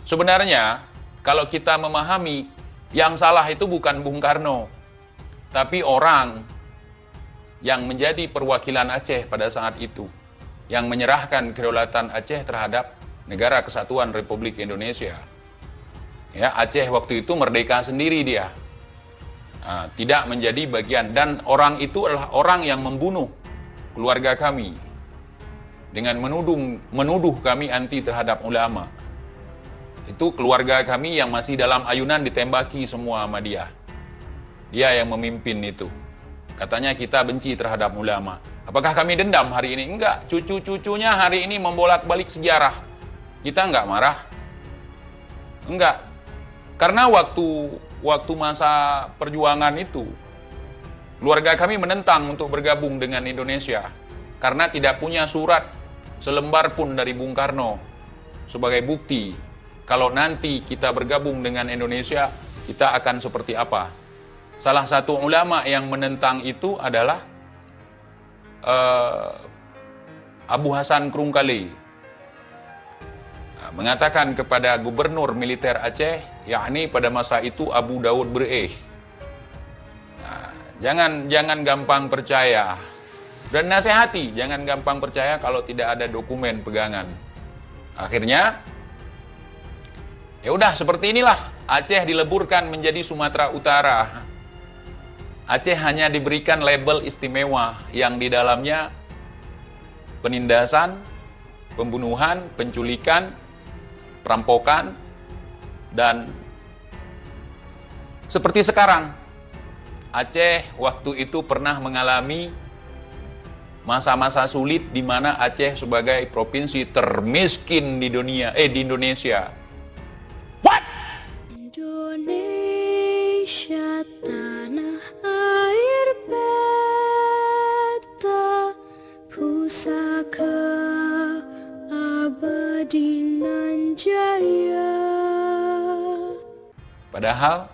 Sebenarnya, kalau kita memahami, yang salah itu bukan Bung Karno, tapi orang yang menjadi perwakilan Aceh pada saat itu, yang menyerahkan kedaulatan Aceh terhadap Negara Kesatuan Republik Indonesia. Ya, Aceh waktu itu merdeka sendiri dia. Tidak menjadi bagian, dan orang itu adalah orang yang membunuh keluarga kami dengan menuduh kami anti terhadap ulama. Itu keluarga kami yang masih dalam ayunan ditembaki semua sama dia. Dia yang memimpin itu. Katanya kita benci terhadap ulama. Apakah kami dendam hari ini? Enggak. Cucu-cucunya hari ini membolak-balik sejarah. Kita enggak marah. Enggak. Karena waktu masa perjuangan itu, keluarga kami menentang untuk bergabung dengan Indonesia. Karena tidak punya surat selembar pun dari Bung Karno sebagai bukti kalau nanti kita bergabung dengan Indonesia, kita akan seperti apa. Salah satu ulama yang menentang itu adalah Abu Hasan Krungkali. Mengatakan kepada gubernur militer Aceh, yakni pada masa itu Abu Daud Bre'eh. Jangan gampang percaya. Dan nasihati, jangan gampang percaya kalau tidak ada dokumen pegangan. Akhirnya, ya udah seperti inilah, Aceh dileburkan menjadi Sumatera Utara. Aceh hanya diberikan label istimewa yang di dalamnya penindasan, pembunuhan, penculikan, perampokan, dan seperti sekarang. Aceh waktu itu pernah mengalami masa-masa sulit di mana Aceh sebagai provinsi termiskin di Indonesia. What? Indonesia tanah air beta, pusaka abadi nan jaya. Padahal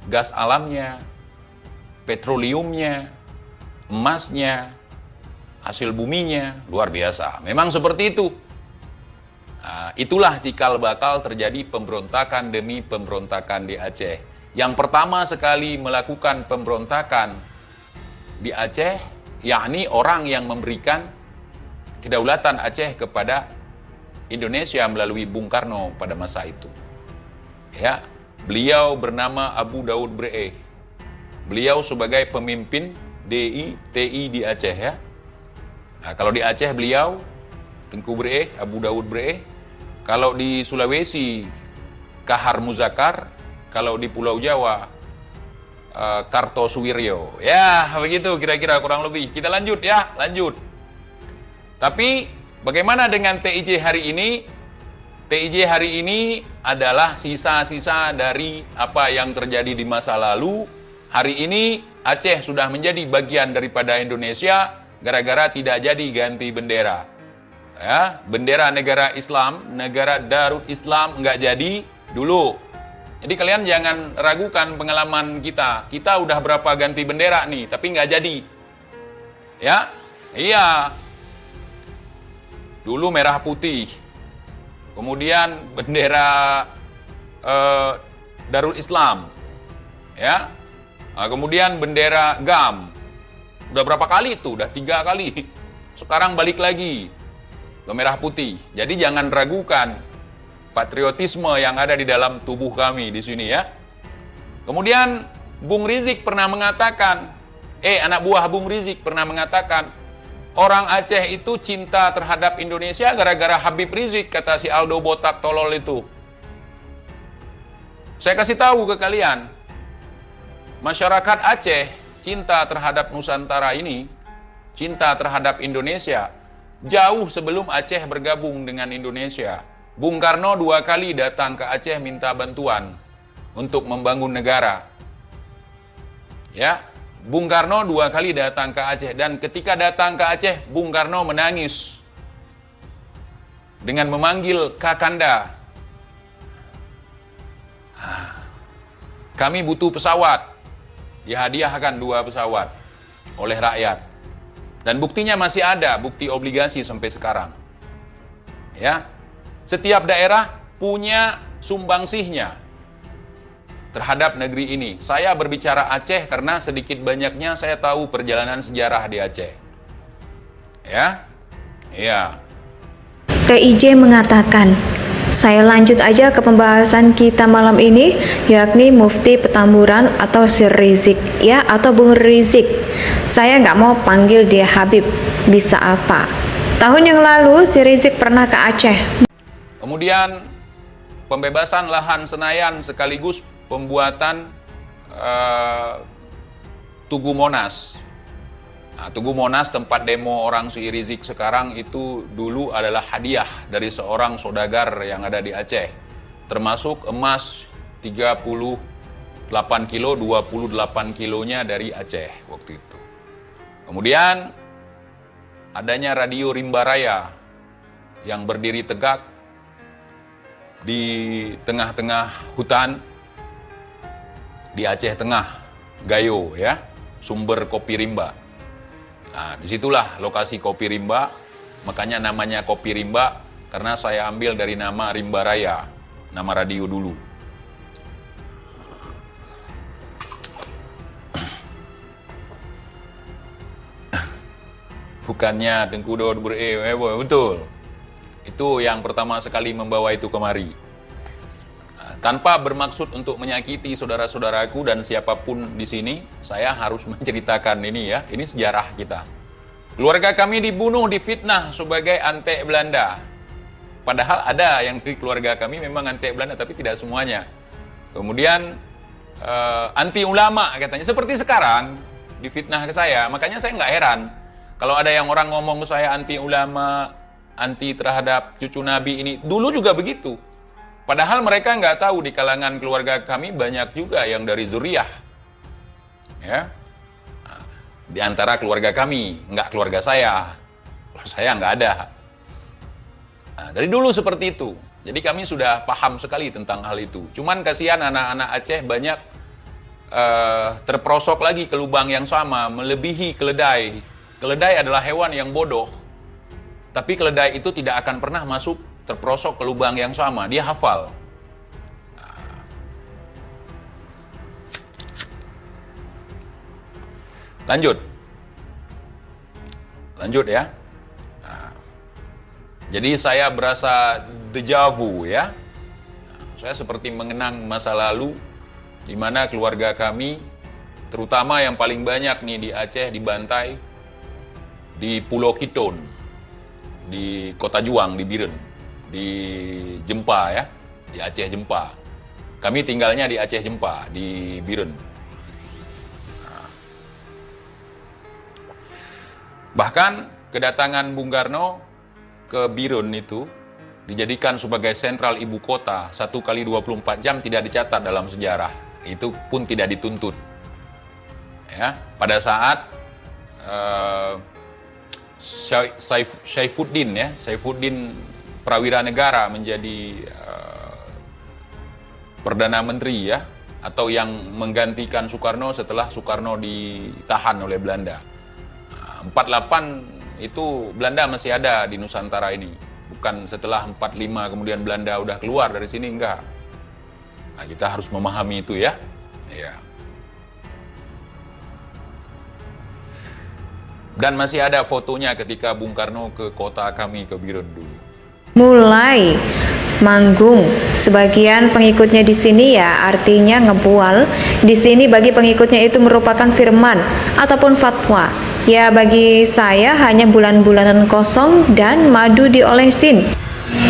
gas alamnya, petroleumnya, emasnya, hasil buminya luar biasa. Memang seperti itu. Itulah cikal bakal terjadi pemberontakan demi pemberontakan di Aceh. Yang pertama sekali melakukan pemberontakan di Aceh, yakni orang yang memberikan kedaulatan Aceh kepada Indonesia melalui Bung Karno pada masa itu. Ya, beliau bernama Abu Daud Bre'eh. Beliau sebagai pemimpin TI di Aceh ya. Kalau di Aceh beliau Tengku Bre'eh, Abu Daud Bre'eh. Kalau di Sulawesi Kahar Muzakar. Kalau di Pulau Jawa Kartosuwiryo. Ya, begitu kira-kira kurang lebih. Kita lanjut ya, lanjut. Tapi bagaimana dengan TIJ hari ini? TIJ hari ini adalah sisa-sisa dari apa yang terjadi di masa lalu. Hari ini Aceh sudah menjadi bagian daripada Indonesia gara-gara tidak jadi ganti bendera. Ya, bendera negara Islam, negara Darul Islam nggak jadi dulu. Jadi kalian jangan ragukan pengalaman kita. Kita udah berapa ganti bendera nih, tapi nggak jadi. Ya, iya. Dulu merah putih. Kemudian bendera Darul Islam. Ya. Kemudian bendera GAM. Udah berapa kali itu? Udah 3 kali. Sekarang balik lagi ke merah putih. Jadi jangan ragukan patriotisme yang ada di dalam tubuh kami di sini ya. Kemudian Bung Rizik pernah mengatakan, anak buah Bung Rizik pernah mengatakan, orang Aceh itu cinta terhadap Indonesia gara-gara Habib Rizik, kata si Aldo Botak tolol itu. Saya kasih tahu ke kalian, masyarakat Aceh cinta terhadap Nusantara ini, cinta terhadap Indonesia, jauh sebelum Aceh bergabung dengan Indonesia. Bung Karno 2 kali datang ke Aceh minta bantuan untuk membangun negara. Ya, Bung Karno 2 kali datang ke Aceh, dan ketika datang ke Aceh, Bung Karno menangis dengan memanggil Kakanda. Kami butuh pesawat. Dihadiahkan 2 pesawat oleh rakyat. Dan buktinya masih ada, bukti obligasi sampai sekarang. Ya. Setiap daerah punya sumbangsihnya terhadap negeri ini. Saya berbicara Aceh karena sedikit banyaknya saya tahu perjalanan sejarah di Aceh. Ya? Iya. TIJ mengatakan, saya lanjut aja ke pembahasan kita malam ini, yakni Mufti Petamburan atau Sir Rizik, ya, atau Bung Rizik. Saya nggak mau panggil dia Habib, bisa apa? Tahun yang lalu, Sir Rizik pernah ke Aceh. Kemudian pembebasan lahan Senayan sekaligus pembuatan Tugu Monas. Nah, Tugu Monas, tempat demo orang si Rizik sekarang, itu dulu adalah hadiah dari seorang saudagar yang ada di Aceh. Termasuk emas 38 kilo, 28 kilonya dari Aceh waktu itu. Kemudian adanya Radio Rimba Raya yang berdiri tegak di tengah-tengah hutan di Aceh Tengah, Gayo, ya, sumber kopi rimba. Nah, disitulah lokasi kopi rimba, makanya namanya kopi rimba, karena saya ambil dari nama Rimba Raya, nama radio dulu. Bukannya Tengku Daud betul. Itu yang pertama sekali membawa itu kemari. Tanpa bermaksud untuk menyakiti saudara-saudaraku dan siapapun di sini, saya harus menceritakan ini ya. Ini sejarah kita. Keluarga kami dibunuh, difitnah sebagai antek Belanda. Padahal ada yang di keluarga kami memang antek Belanda, tapi tidak semuanya. Kemudian anti ulama katanya. Seperti sekarang difitnah ke saya. Makanya saya nggak heran kalau ada yang orang ngomong ke saya anti ulama, anti terhadap cucu Nabi ini. Dulu juga begitu. Padahal mereka nggak tahu di kalangan keluarga kami banyak juga yang dari zuriyah, ya. Di antara keluarga kami, nggak keluarga saya. Kalau saya nggak ada. Nah, dari dulu seperti itu. Jadi kami sudah paham sekali tentang hal itu. Cuman kasihan anak-anak Aceh banyak terperosok lagi ke lubang yang sama, melebihi keledai. Keledai adalah hewan yang bodoh. Tapi keledai itu tidak akan pernah masuk terperosok ke lubang yang sama, dia hafal. Lanjut ya. Jadi saya berasa deja vu ya. Saya seperti mengenang masa lalu di mana keluarga kami, terutama yang paling banyak nih di Aceh, dibantai di Pulau Kiton, di Kota Juang, di Biren, di Jempa ya, di Aceh Jempa. Kami tinggalnya di Aceh Jempa, di Biren. Bahkan kedatangan Bung Karno ke Biren itu dijadikan sebagai sentral ibu kota 1 kali 24 jam tidak dicatat dalam sejarah. Itu pun tidak dituntut. Ya, pada saat Saifuddin Prawira Negara menjadi Perdana Menteri ya, atau yang menggantikan Soekarno setelah Soekarno ditahan oleh Belanda. 48 itu Belanda masih ada di Nusantara ini, bukan setelah 45 kemudian Belanda udah keluar dari sini, enggak. Nah, kita harus memahami itu ya. Ya. Dan masih ada fotonya ketika Bung Karno ke kota kami, ke Biren dulu. Mulai manggung, sebagian pengikutnya di sini ya artinya ngebual. Di sini bagi pengikutnya itu merupakan firman ataupun fatwa. Ya bagi saya hanya bulan-bulanan kosong dan madu diolesin.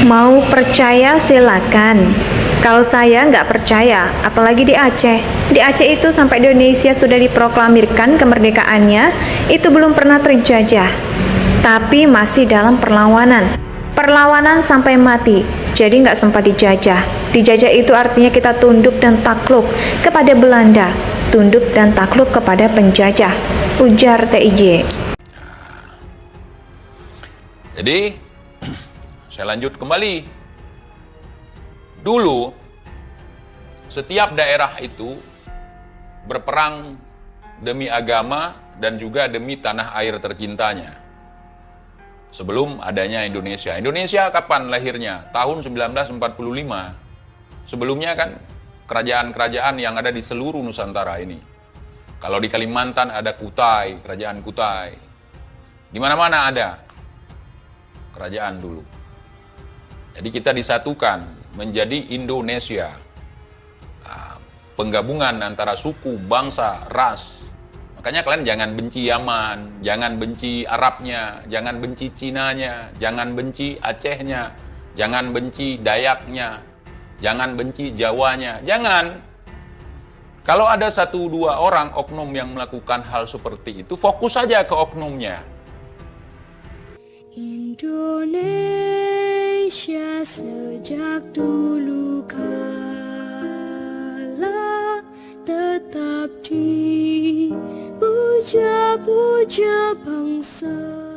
Mau percaya silakan. Kalau saya nggak percaya, apalagi di Aceh. Di Aceh itu sampai Indonesia sudah diproklamirkan kemerdekaannya, itu belum pernah terjajah. Tapi masih dalam perlawanan. Perlawanan sampai mati, jadi nggak sempat dijajah. Dijajah itu artinya kita tunduk dan takluk kepada Belanda, tunduk dan takluk kepada penjajah, ujar TIJ. Jadi, saya lanjut kembali. Dulu, setiap daerah itu berperang demi agama dan juga demi tanah air tercintanya. Sebelum adanya Indonesia. Indonesia kapan lahirnya? Tahun 1945. Sebelumnya kan kerajaan-kerajaan yang ada di seluruh Nusantara ini. Kalau di Kalimantan ada Kutai, kerajaan Kutai. Di mana-mana ada kerajaan dulu. Jadi kita disatukan menjadi Indonesia. Penggabungan antara suku, bangsa, ras. Makanya kalian jangan benci Yaman, jangan benci Arabnya, jangan benci Cinanya, jangan benci Acehnya, jangan benci Dayaknya, jangan benci Jawanya, jangan. Kalau ada 1-2 orang oknum yang melakukan hal seperti itu, fokus saja ke oknumnya. Indonesia sejak dulu kala tetap dipuja-puja bangsa.